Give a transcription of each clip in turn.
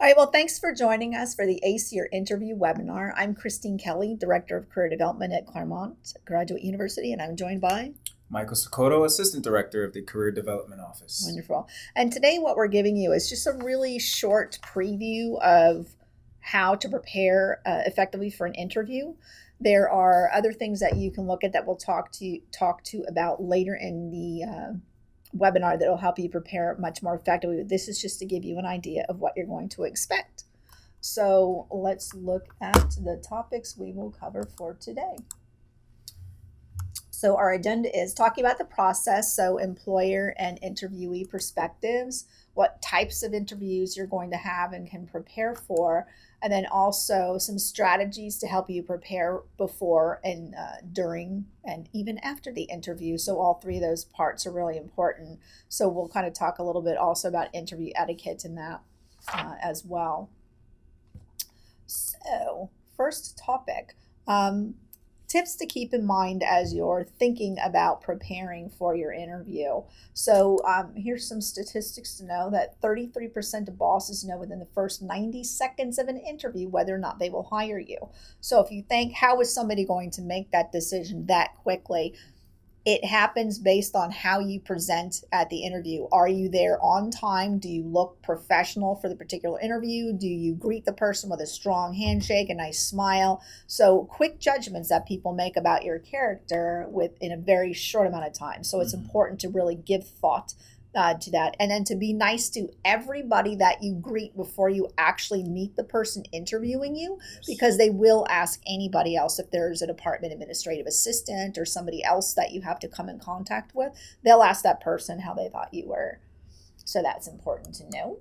All right, well, thanks for joining us for the ACE Your Interview webinar. I'm Christine Kelly, Director of Career Development at Claremont Graduate University, and I'm joined by Michael Sokoto, Assistant Director of the Career Development Office. Wonderful. And today, what we're giving you is just a really short preview of how to prepare effectively for an interview. There are other things that you can look at that we'll talk to about later in the webinar that will help you prepare much more effectively. This is just to give you an idea of what you're going to expect. So let's look at the topics we will cover for today. So our agenda is talking about the process, so employer and interviewee perspectives, what types of interviews you're going to have and can prepare for, and then also some strategies to help you prepare before and during and even after the interview. So all three of those parts are really important. So we'll kind of talk a little bit also about interview etiquette and that as well. So first topic. Tips to keep in mind as you're thinking about preparing for your interview. So here's some statistics to know that 33% of bosses know within the first 90 seconds of an interview whether or not they will hire you. So if you think, how is somebody going to make that decision that quickly? It happens based on how you present at the interview. Are you there on time? Do you look professional for the particular interview? Do you greet the person with a strong handshake, a nice smile? So quick judgments that people make about your character in a very short amount of time. So it's important to really give thought to that, and then to be nice to everybody that you greet before you actually meet the person interviewing you, because they will ask anybody else. If there's a department administrative assistant or somebody else that you have to come in contact with, they'll ask that person how they thought you were. So that's important to know.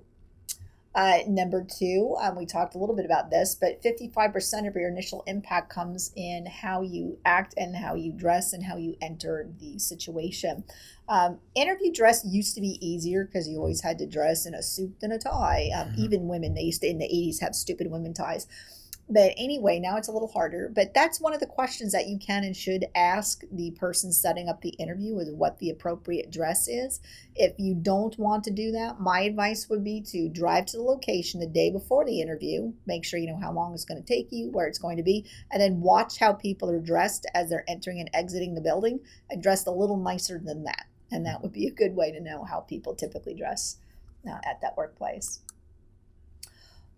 Number two, we talked a little bit about this, but 55% of your initial impact comes in how you act and how you dress and how you enter the situation. Interview dress used to be easier because you always had to dress in a suit and a tie. Even women, they used to in the 80s have stupid women ties. But anyway, now it's a little harder. But that's one of the questions that you can and should ask the person setting up the interview, is what the appropriate dress is. If you don't want to do that, my advice would be to drive to the location the day before the interview. Make sure you know how long it's going to take you, where it's going to be, and then watch how people are dressed as they're entering and exiting the building, and dressed a little nicer than that. And that would be a good way to know how people typically dress at that workplace.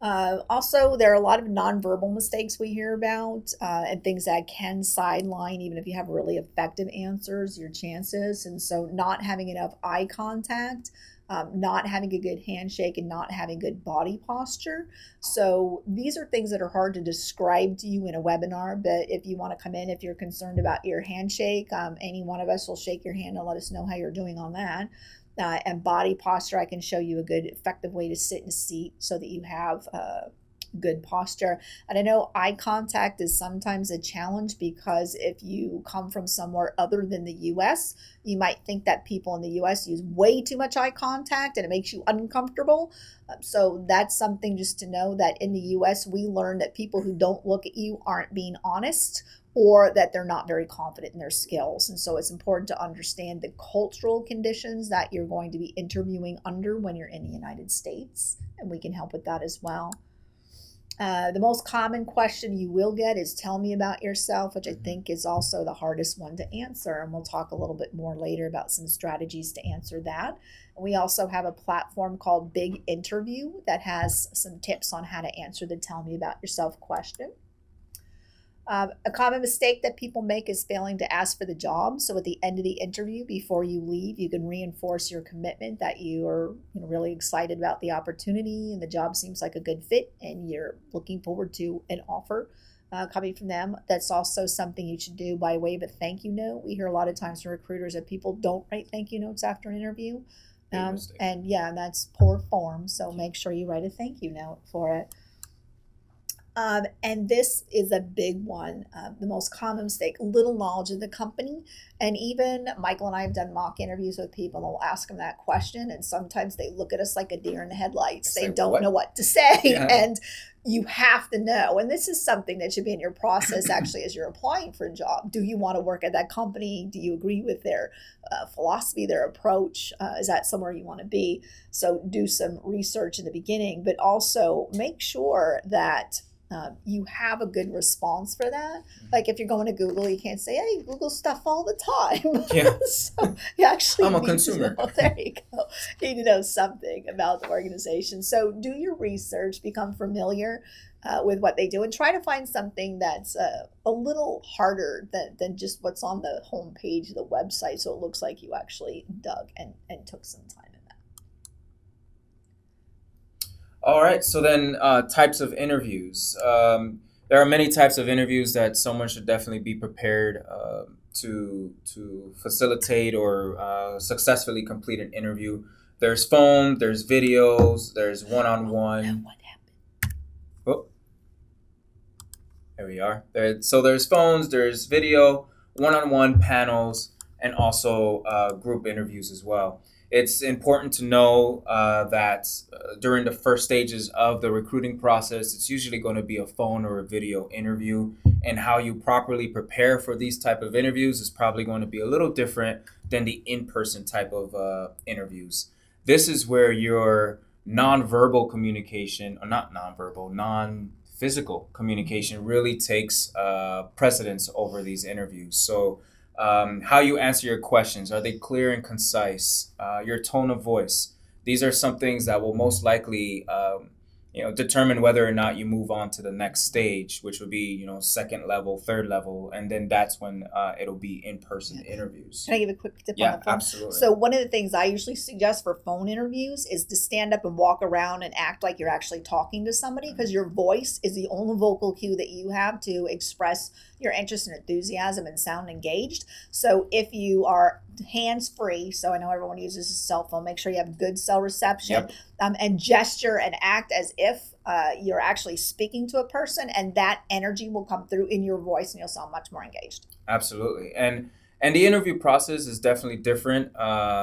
Also, there are a lot of nonverbal mistakes we hear about and things that can sideline, even if you have really effective answers, your chances. And so not having enough eye contact, not having a good handshake, and not having good body posture. So these are things that are hard to describe to you in a webinar, but if you want to come in, if you're concerned about your handshake, any one of us will shake your hand and let us know how you're doing on that. And body posture, I can show you a good effective way to sit in a seat so that you have good posture. And I know eye contact is sometimes a challenge, because if you come from somewhere other than the US, you might think that people in the US use way too much eye contact and it makes you uncomfortable. So that's something just to know, that in the US, we learn that people who don't look at you aren't being honest, or that they're not very confident in their skills. And so it's important to understand the cultural conditions that you're going to be interviewing under when you're in the United States, and we can help with that as well. The most common question you will get is, tell me about yourself, which I think is also the hardest one to answer. And we'll talk a little bit more later about some strategies to answer that. And we also have a platform called Big Interview that has some tips on how to answer the tell me about yourself question. A common mistake that people make is failing to ask for the job. So at the end of the interview, before you leave, you can reinforce your commitment that you are really excited about the opportunity and the job seems like a good fit and you're looking forward to an offer coming from them. That's also something you should do by way of a thank you note. We hear a lot of times from recruiters that people don't write thank you notes after an interview. And yeah, that's poor form. So make sure you write a thank you note for it. And this is a big one, the most common mistake, little knowledge of the company. And even Michael and I have done mock interviews with people, and we'll ask them that question. And sometimes they look at us like a deer in the headlights. They don't know what to say. Yeah. And you have to know, and this is something that should be in your process actually as you're applying for a job. Do you want to work at that company? Do you agree with their philosophy, their approach? Is that somewhere you want to be? So do some research in the beginning, but also make sure that you have a good response for that. Like if you're going to Google, you can't say, "Hey, Google stuff all the time." Yeah. So you actually I'm a need consumer. to know, there you go. You need to know something about the organization. So do your research, become familiar with what they do, and try to find something that's a little harder than just what's on the homepage of the website, so it looks like you actually dug and took some time in that. All right. So then, types of interviews. There are many types of interviews that someone should definitely be prepared to facilitate or successfully complete an interview. There's phone. There's videos. There's one-on-one. What happened? Oh, there we are. So there's phones. There's video, one-on-one panels, and also group interviews as well. It's important to know that during the first stages of the recruiting process, it's usually going to be a phone or a video interview, and how you properly prepare for these type of interviews is probably going to be a little different than the in-person type of interviews. This is where your nonverbal communication, or not nonverbal, non-physical communication really takes precedence over these interviews. So how you answer your questions, are they clear and concise? Your tone of voice. These are some things that will most likely determine whether or not you move on to the next stage, which would be second level, third level, and then that's when it'll be in-person interviews. Can I give a quick tip on Yeah, the phone? absolutely. So one of the things I usually suggest for phone interviews is to stand up and walk around and act like you're actually talking to somebody, because your voice is the only vocal cue that you have to express your interest and enthusiasm and sound engaged. So if you are hands-free, so I know everyone uses a cell phone, make sure you have good cell reception. Yep. And gesture and act as if you're actually speaking to a person, and that energy will come through in your voice and you'll sound much more engaged. Absolutely. And the interview process is definitely different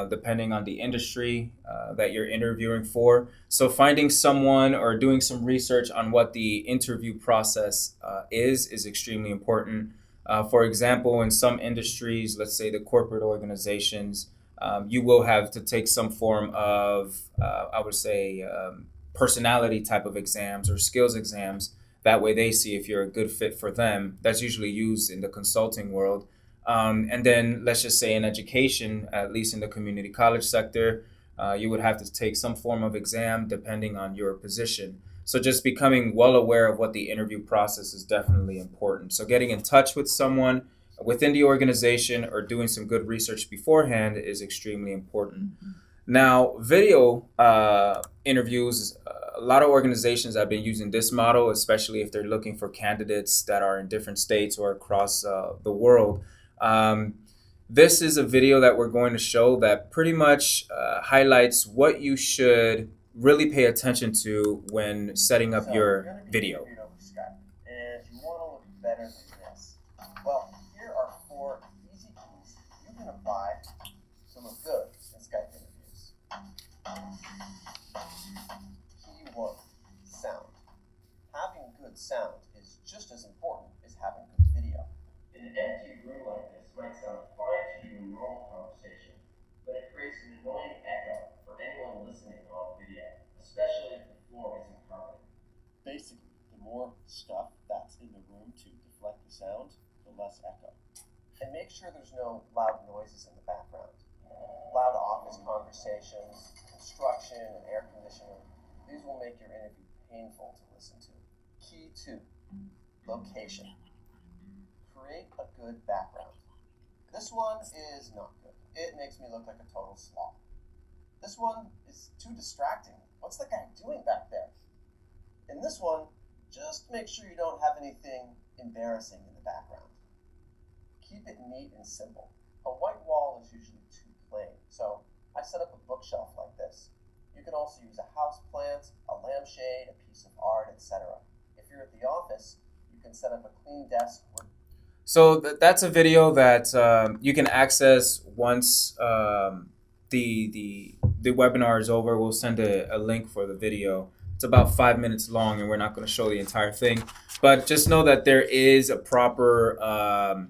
depending on the industry that you're interviewing for. So finding someone or doing some research on what the interview process is extremely important. For example, in some industries, let's say the corporate organizations, you will have to take some form of, I would say, personality type of exams or skills exams. That way they see if you're a good fit for them. That's usually used in the consulting world. And then let's just say in education, at least in the community college sector, you would have to take some form of exam depending on your position. So just becoming well aware of what the interview process is definitely important. So getting in touch with someone within the organization or doing some good research beforehand is extremely important. Now, video interviews, a lot of organizations have been using this model, especially if they're looking for candidates that are in different states or across the world. This is a video that we're going to show that pretty much highlights what you should really pay attention to when setting up your video. And you want to look better than this. Well, here are 4 easy keys you can apply to look good in Skype interviews. Key 1, sound. Having good sound is just as important as having good video. An empty room like this might sound fine to you in normal conversation, but it creates an annoying echo for anyone listening on video, especially if the floor isn't carpeted. Basically, the more stuff that's in the room to deflect the sound, the less echo. And make sure there's no loud noises in the background. Loud office conversations, construction, and air conditioning, these will make your interview painful to listen to. Key 2, location. Create a good background. This one is not good. It makes me look like a total slob. This one is too distracting. What's the guy doing back there? In this one, just make sure you don't have anything embarrassing in the background. Keep it neat and simple. A white wall is usually too plain, so I set up a bookshelf like this. You can also use a house plant, a lampshade, a piece of art, etc. If you're at the office, you can set up a clean desk with. So that's a video that you can access once the webinar is over. We'll send a link for the video. It's about 5 minutes long, and we're not going to show the entire thing. But just know that there is a proper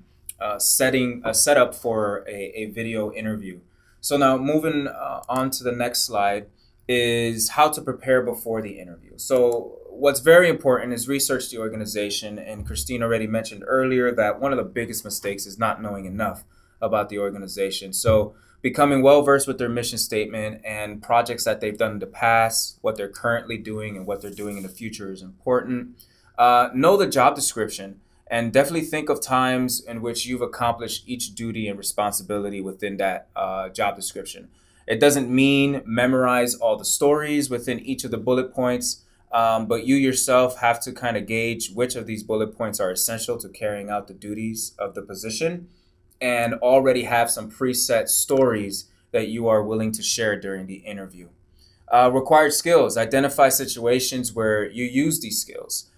setup for a video interview. So now moving on to the next slide is how to prepare before the interview. So what's very important is research the organization. And Christine already mentioned earlier that one of the biggest mistakes is not knowing enough about the organization. So becoming well versed with their mission statement and projects that they've done in the past, what they're currently doing, and what they're doing in the future is important. Know the job description and definitely think of times in which you've accomplished each duty and responsibility within that job description. It doesn't mean memorize all the stories within each of the bullet points, but you yourself have to kind of gauge which of these bullet points are essential to carrying out the duties of the position and already have some preset stories that you are willing to share during the interview. Required skills, identify situations where you use these skills.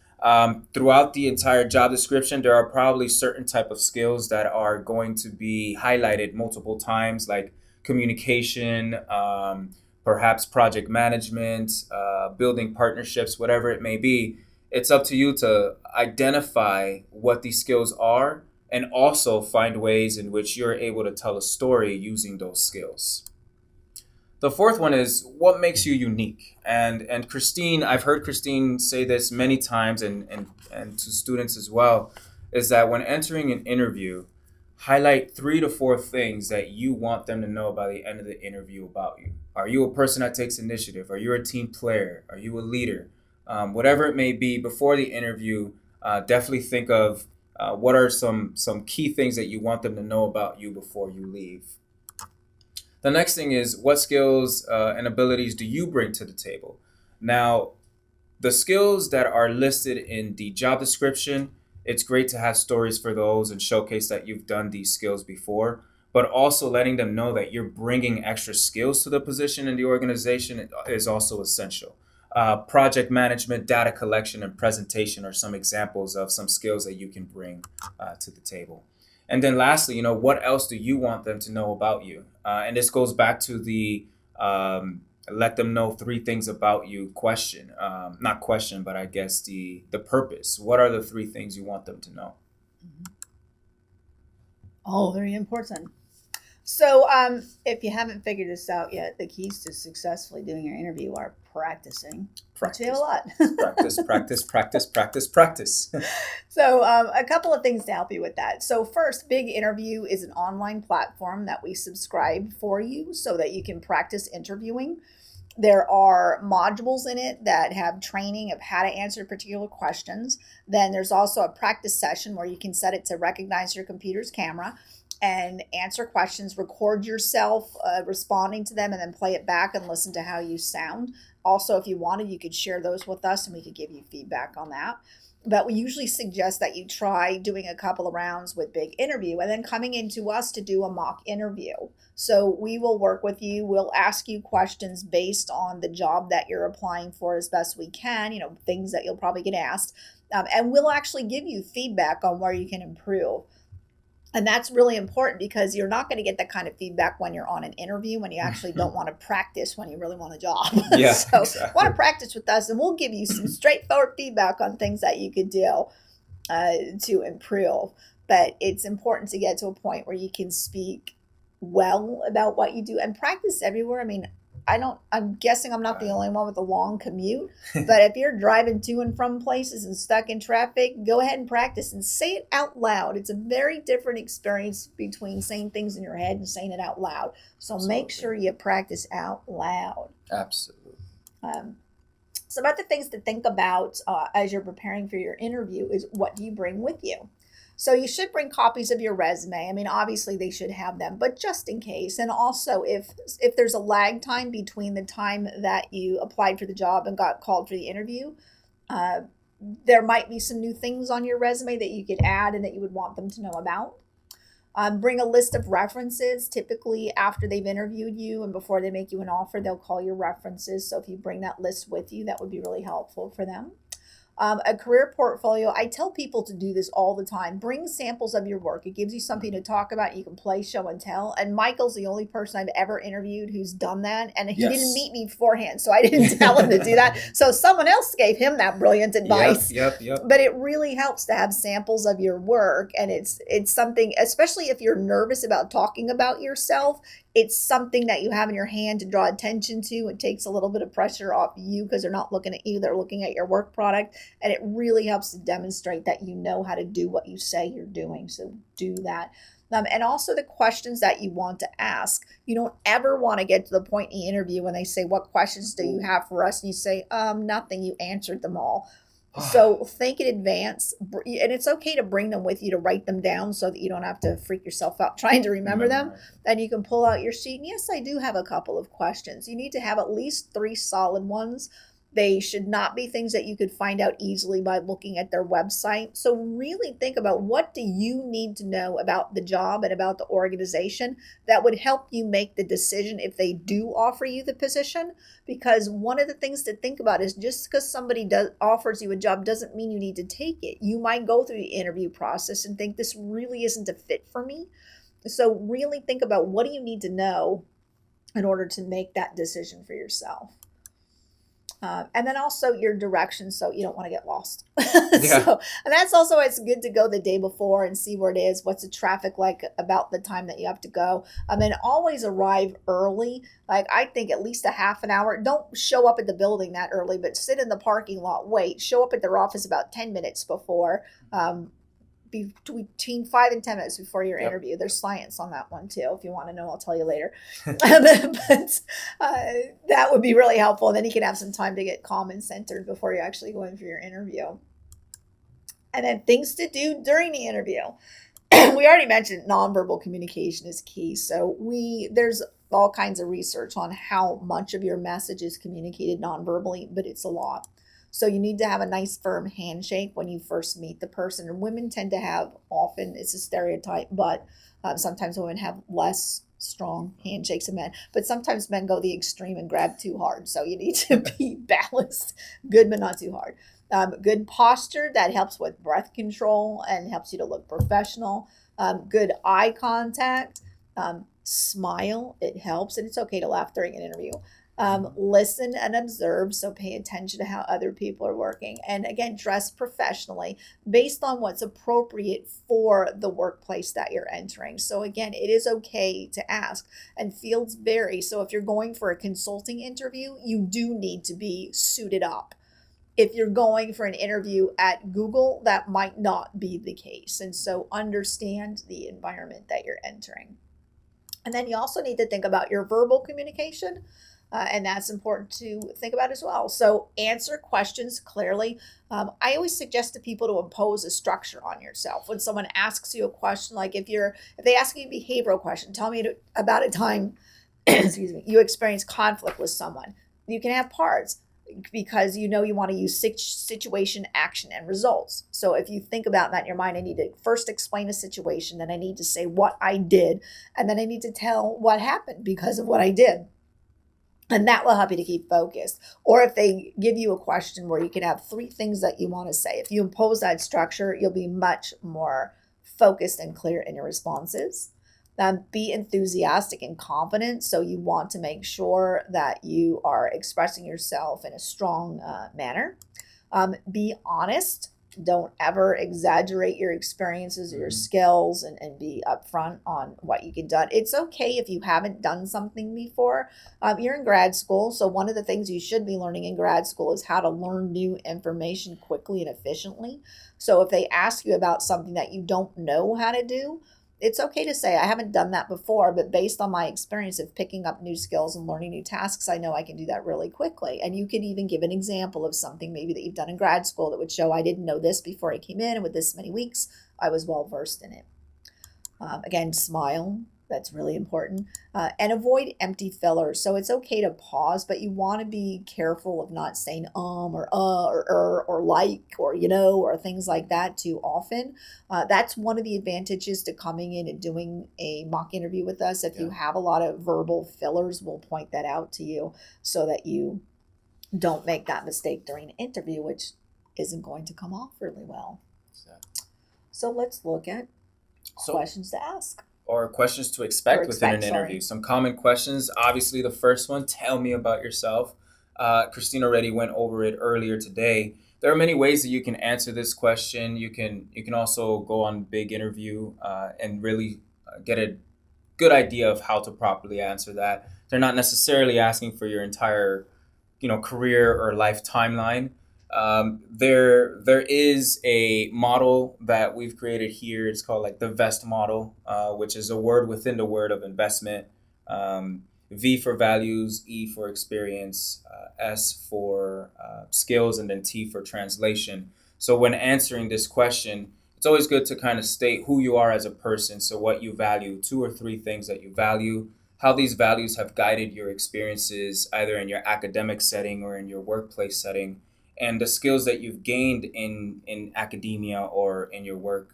Throughout the entire job description, there are probably certain type of skills that are going to be highlighted multiple times, like communication, perhaps project management, building partnerships, whatever it may be. It's up to you to identify what these skills are and also find ways in which you're able to tell a story using those skills. The fourth one is what makes you unique. And Christine, I've heard Christine say this many times and to students as well, is that when entering an interview, highlight 3 to 4 things that you want them to know by the end of the interview about you. Are you a person that takes initiative? Are you a team player? Are you a leader? Whatever it may be, before the interview, definitely think of what are some key things that you want them to know about you before you leave. The next thing is what skills and abilities do you bring to the table? Now, the skills that are listed in the job description, it's great to have stories for those and showcase that you've done these skills before, but also letting them know that you're bringing extra skills to the position in the organization is also essential. Project management, data collection, and presentation are some examples of some skills that you can bring to the table. And then lastly, what else do you want them to know about you? And this goes back to the let them know 3 things about you question. Not question, but I guess the purpose. What are the 3 things you want them to know? Oh, very important. So if you haven't figured this out yet, the keys to successfully doing your interview are practicing. Practice. Which is a lot. Practice. So a couple of things to help you with that. So first, Big Interview is an online platform that we subscribe for you so that you can practice interviewing. There are modules in it that have training of how to answer particular questions. Then there's also a practice session where you can set it to recognize your computer's camera and answer questions, record yourself responding to them, and then play it back and listen to how you sound. Also, if you wanted, you could share those with us and we could give you feedback on that. But we usually suggest that you try doing a couple of rounds with Big Interview and then coming into us to do a mock interview. So we will work with you. We'll ask you questions based on the job that you're applying for as best we can, things that you'll probably get asked. And we'll actually give you feedback on where you can improve. And that's really important because you're not going to get that kind of feedback when you're on an interview, when you actually don't want to practice when you really want a job. Yeah, so exactly. Want to practice with us and we'll give you some straightforward feedback on things that you could do to improve. But it's important to get to a point where you can speak well about what you do and practice everywhere. I mean, I'm guessing I'm not the only one with a long commute, but if you're driving to and from places and stuck in traffic, go ahead and practice and say it out loud. It's a very different experience between saying things in your head and saying it out loud. So Make sure you practice out loud. Absolutely. Some other things to think about as you're preparing for your interview is what do you bring with you? So you should bring copies of your resume. I mean, obviously they should have them, but just in case. And also if there's a lag time between the time that you applied for the job and got called for the interview, there might be some new things on your resume that you could add and that you would want them to know about. Bring a list of references. Typically after they've interviewed you and before they make you an offer, they'll call your references. So if you bring that list with you, that would be really helpful for them. A career portfolio, I tell people to do this all the time. Bring samples of your work. It gives you something to talk about. You can play, show, and tell. And Michael's the only person I've ever interviewed who's done that. And he didn't meet me beforehand, so I didn't tell him to do that. So someone else gave him that brilliant advice. Yep. But it really helps to have samples of your work. And it's something, especially if you're nervous about talking about yourself, it's something that you have in your hand to draw attention to. It takes a little bit of pressure off you because they're not looking at you, they're looking at your work product. And it really helps to demonstrate that you know how to do what you say you're doing. So do that. And also the questions that you want to ask. You don't ever want to get to the point in the interview when they say, what questions do you have for us? And you say, nothing, you answered them all. So think in advance, and it's okay to bring them with you to write them down so that you don't have to freak yourself out trying to remember them. And you can pull out your sheet. And yes, I do have a couple of questions. You need to have at least 3 solid ones. They should not be things that you could find out easily by looking at their website. So really think about, what do you need to know about the job and about the organization that would help you make the decision if they do offer you the position. Because one of the things to think about is, just because somebody offers you a job doesn't mean you need to take it. You might go through the interview process and think, this really isn't a fit for me. So really think about, what do you need to know in order to make that decision for yourself. And then also your direction, so you don't want to get lost. And that's also, it's good to go the day before and see where it is. What's the traffic like about the time that you have to go? And always arrive early. Like, I think at least a half an hour. Don't show up at the building that early, but sit in the parking lot. Wait. Show up at their office about 10 minutes before. Between 5 and 10 minutes before your interview. There's science on that one too. If you want to know, I'll tell you later. But that would be really helpful. And then you can have some time to get calm and centered before you actually go in for your interview. And then things to do during the interview. We already mentioned nonverbal communication is key. So there's all kinds of research on how much of your message is communicated nonverbally, but it's a lot. So you need to have a nice firm handshake when you first meet the person. And women tend to have, often, it's a stereotype, but sometimes women have less strong handshakes than men. But sometimes men go the extreme and grab too hard. So you need to be balanced, good but not too hard. Good posture, that helps with breath control and helps you to look professional. Good eye contact. Smile, it helps. And it's okay to laugh during an interview. Listen and observe, so pay attention to how other people are working. And again, dress professionally based on what's appropriate for the workplace that you're entering. So again, it is okay to ask, and fields vary. So if you're going for a consulting interview, you do need to be suited up. If you're going for an interview at Google, that might not be the case. And so understand the environment that you're entering. And then you also need to think about your verbal communication. And that's important to think about as well. So answer questions clearly. I always suggest to people to impose a structure on yourself. When someone asks you a question, like if they ask you a behavioral question, tell me about a time, excuse me, you experienced conflict with someone. You can have parts, because you want to use situation, action, and results. So if you think about that in your mind, I need to first explain a situation, then I need to say what I did, and then I need to tell what happened because of what I did. And that will help you to keep focused. Or if they give you a question where you can have 3 things that you want to say, if you impose that structure, you'll be much more focused and clear in your responses. Be enthusiastic and confident. So you want to make sure that you are expressing yourself in a strong manner. Be honest. Don't ever exaggerate your experiences or your skills, and be upfront on what you can do. It's okay if you haven't done something before. You're in grad school, so one of the things you should be learning in grad school is how to learn new information quickly and efficiently. So if they ask you about something that you don't know how to do, it's okay to say, I haven't done that before, but based on my experience of picking up new skills and learning new tasks, I know I can do that really quickly. And you could even give an example of something maybe that you've done in grad school that would show, I didn't know this before I came in, and with this many weeks, I was well versed in it. Again, smile. That's really important. And avoid empty fillers. So it's okay to pause, but you want to be careful of not saying or like, or or things like that too often. That's one of the advantages to coming in and doing a mock interview with us. If you have a lot of verbal fillers, we'll point that out to you so that you don't make that mistake during an interview, which isn't going to come off really well. Exactly. So let's look at So, questions to ask. or questions to expect within an expect, sorry. interview. Some common questions. Obviously, the first one, tell me about yourself. Christine already went over it earlier today. There are many ways that you can answer this question. You can also go on Big Interview and really get a good idea of how to properly answer that. They're not necessarily asking for your entire, career or life timeline. There is a model that we've created here. It's called like the VEST model, which is a word within the word of investment. V for values, E for experience, S for skills, and then T for translation. So when answering this question, it's always good to kind of state who you are as a person. So what you value, 2 or 3 things that you value, how these values have guided your experiences, either in your academic setting or in your workplace setting, and the skills that you've gained in academia or in your work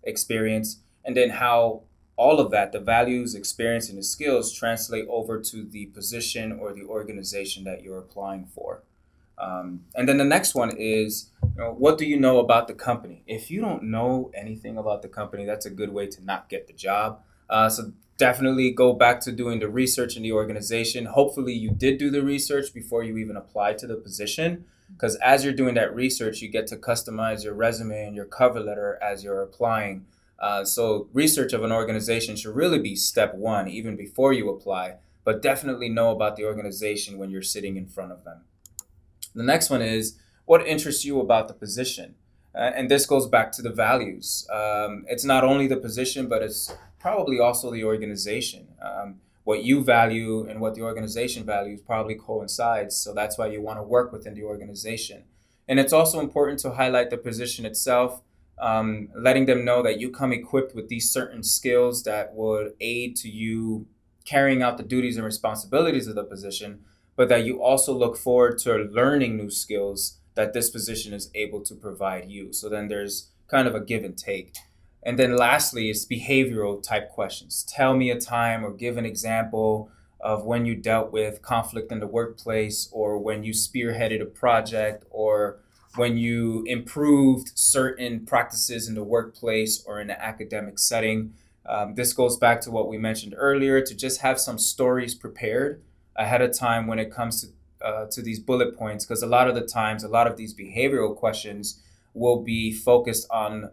experience, and then how all of that, the values, experience, and the skills translate over to the position or the organization that you're applying for. And then the next one is, what do you know about the company? If you don't know anything about the company, that's a good way to not get the job. So definitely go back to doing the research in the organization. Hopefully you did do the research before you even applied to the position, because as you're doing that research, you get to customize your resume and your cover letter as you're applying. So research of an organization should really be step one, even before you apply, but definitely know about the organization when you're sitting in front of them. The next one is, what interests you about the position? And this goes back to the values. It's not only the position, but it's probably also the organization. What you value and what the organization values probably coincides. So that's why you want to work within the organization. And it's also important to highlight the position itself, letting them know that you come equipped with these certain skills that would aid to you carrying out the duties and responsibilities of the position, but that you also look forward to learning new skills that this position is able to provide you. So then there's kind of a give and take. And then lastly is behavioral type questions. Tell me a time or give an example of when you dealt with conflict in the workplace, or when you spearheaded a project, or when you improved certain practices in the workplace or in an academic setting. This goes back to what we mentioned earlier, to just have some stories prepared ahead of time when it comes to these bullet points, because a lot of the times, a lot of these behavioral questions will be focused on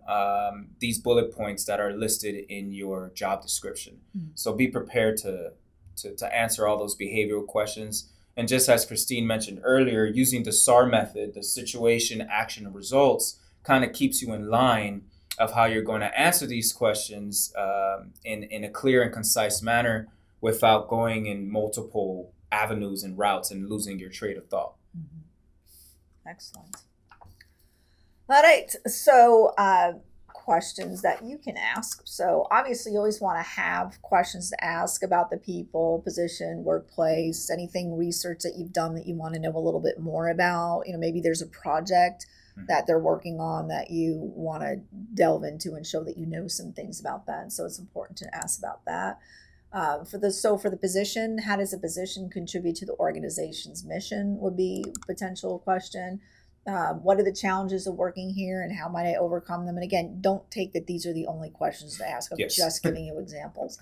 these bullet points that are listed in your job description. Mm-hmm. So be prepared to answer all those behavioral questions. And just as Christine mentioned earlier, using the SAR method, the situation, action, and results, kind of keeps you in line of how you're going to answer these questions in a clear and concise manner without going in multiple avenues and routes and losing your train of thought. Mm-hmm. Excellent. All right. So questions that you can ask. So obviously you always want to have questions to ask about the people, position, workplace, anything research that you've done that you want to know a little bit more about. Maybe there's a project that they're working on that you want to delve into and show that you know some things about that. And so it's important to ask about that. For the position, how does a position contribute to the organization's mission would be a potential question. What are the challenges of working here and how might I overcome them? And again, don't take that these are the only questions to ask. I'm just giving you examples.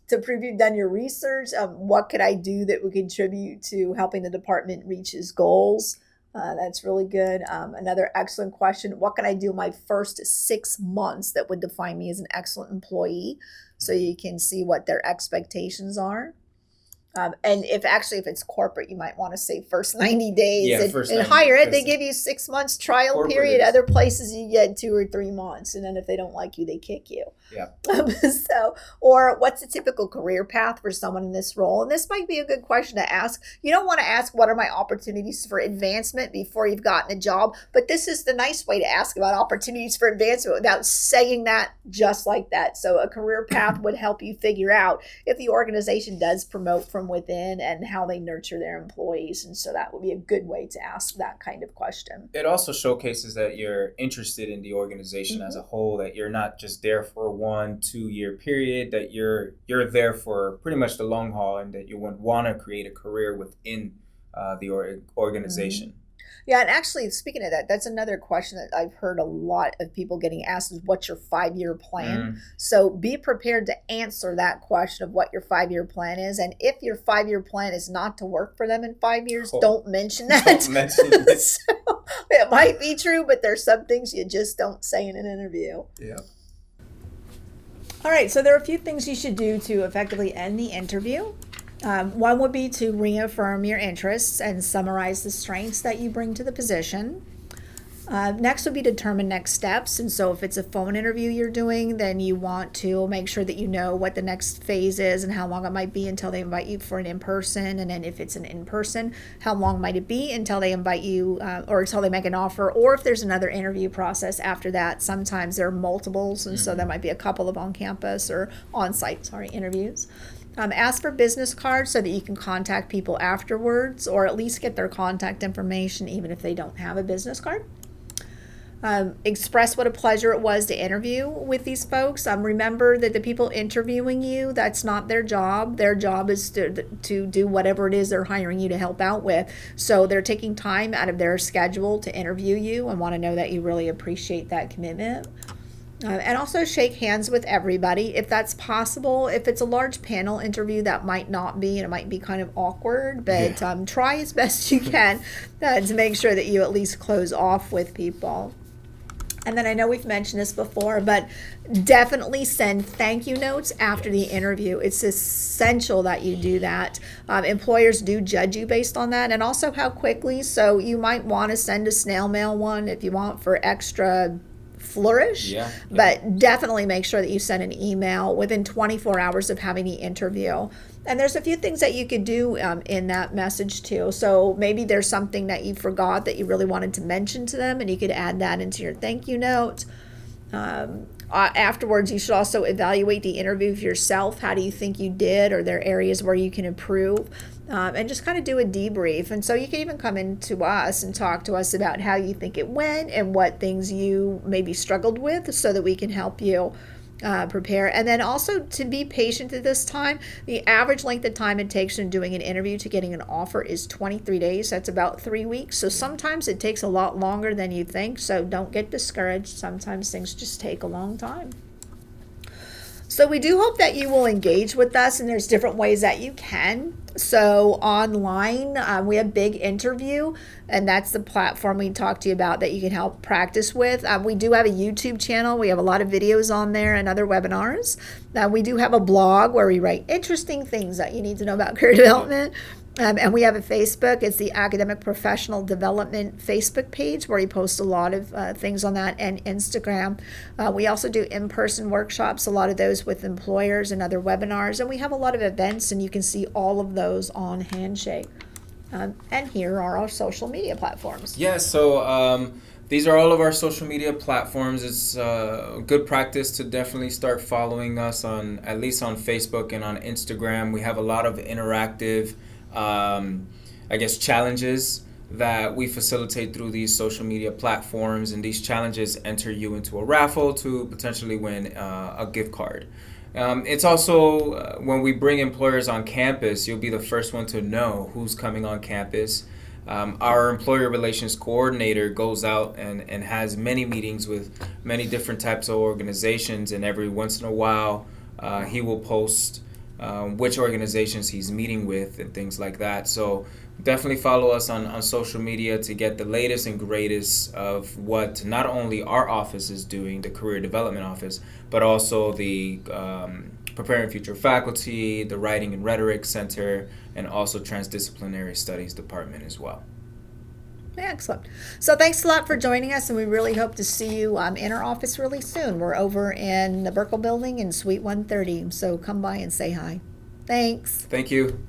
To prove you've done your research, what could I do that would contribute to helping the department reach its goals? That's really good. Another excellent question. What can I do in my first 6 months that would define me as an excellent employee? So you can see what their expectations are. And if it's corporate, you might want to say first 90 days and hire it. They give you 6 months trial period. Other places you get 2 or 3 months. And then if they don't like you, they kick you. Yeah. Or what's the typical career path for someone in this role? And this might be a good question to ask. You don't want to ask, what are my opportunities for advancement before you've gotten a job? But this is the nice way to ask about opportunities for advancement without saying that just like that. So a career path would help you figure out if the organization does promote from within and how they nurture their employees. And so that would be a good way to ask that kind of question. It also showcases that you're interested in the organization as a whole, that you're not just there for a 1-2 year period, that you're there for pretty much the long haul, and that you would want to create a career within the organization. Yeah, and actually, speaking of that, that's another question that I've heard a lot of people getting asked is what's your 5-year plan? So be prepared to answer that question of what your 5-year plan is. And if your 5-year plan is not to work for them in 5 years, don't mention that. Don't mention it. So, it might be true, but there's some things you just don't say in an interview. Yeah. All right, so there are a few things you should do to effectively end the interview. One would be to reaffirm your interests and summarize the strengths that you bring to the position. Next would be determine next steps. And so if it's a phone interview you're doing, then you want to make sure that you know what the next phase is and how long it might be until they invite you for an in-person. And then if it's an in-person, how long might it be until they invite you or until they make an offer, or if there's another interview process after that. Sometimes there are multiples, and so there might be a couple of on-campus or on-site, interviews. Ask for business cards so that you can contact people afterwards, or at least get their contact information even if they don't have a business card. Express what a pleasure it was to interview with these folks. Remember that the people interviewing you, that's not their job. Their job is to do whatever it is they're hiring you to help out with. So they're taking time out of their schedule to interview you and want to know that you really appreciate that commitment. And also shake hands with everybody if that's possible. If it's a large panel interview, that might not be, and it might be kind of awkward, but try as best you can to make sure that you at least close off with people. And then I know we've mentioned this before, but definitely send thank you notes after the interview. It's essential that you do that. Employers do judge you based on that, and also how quickly. So you might want to send a snail mail one if you want for extra flourish, but definitely make sure that you send an email within 24 hours of having the interview. And there's a few things that you could do in that message too. So maybe there's something that you forgot that you really wanted to mention to them, and you could add that into your thank you note. Afterwards, you should also evaluate the interview for yourself. How do you think you did? Are there areas where you can improve? And just kind of do a debrief. And so you can even come in to us and talk to us about how you think it went and what things you maybe struggled with, so that we can help you prepare. And then also to be patient at this time. The average length of time it takes in doing an interview to getting an offer is 23 days. That's about 3 weeks. So sometimes it takes a lot longer than you think. So don't get discouraged. Sometimes things just take a long time. So we do hope that you will engage with us, and there's different ways that you can. So online, we have Big Interview, and that's the platform we talked to you about that you can help practice with. We do have a YouTube channel. We have a lot of videos on there and other webinars. We do have a blog where we write interesting things that you need to know about career development. And we have a Facebook. It's the Academic Professional Development Facebook page, where we post a lot of things on that, and Instagram. We also do in-person workshops, a lot of those with employers and other webinars. And we have a lot of events, and you can see all of those on Handshake. And here are our social media platforms. Yeah, so these are all of our social media platforms. It's good practice to definitely start following us on, at least on Facebook and on Instagram. We have a lot of interactive challenges that we facilitate through these social media platforms, and these challenges enter you into a raffle to potentially win a gift card. It's also when we bring employers on campus, you'll be the first one to know who's coming on campus. Our employer relations coordinator goes out and has many meetings with many different types of organizations, and every once in a while he will post which organizations he's meeting with and things like that. So definitely follow us on social media to get the latest and greatest of what not only our office is doing, the Career Development Office, but also the Preparing Future Faculty, the Writing and Rhetoric Center, and also Transdisciplinary Studies Department as well. Excellent. So thanks a lot for joining us, and we really hope to see you in our office really soon. We're over in the Burkle Building in Suite 130, so come by and say hi. Thanks. Thank you.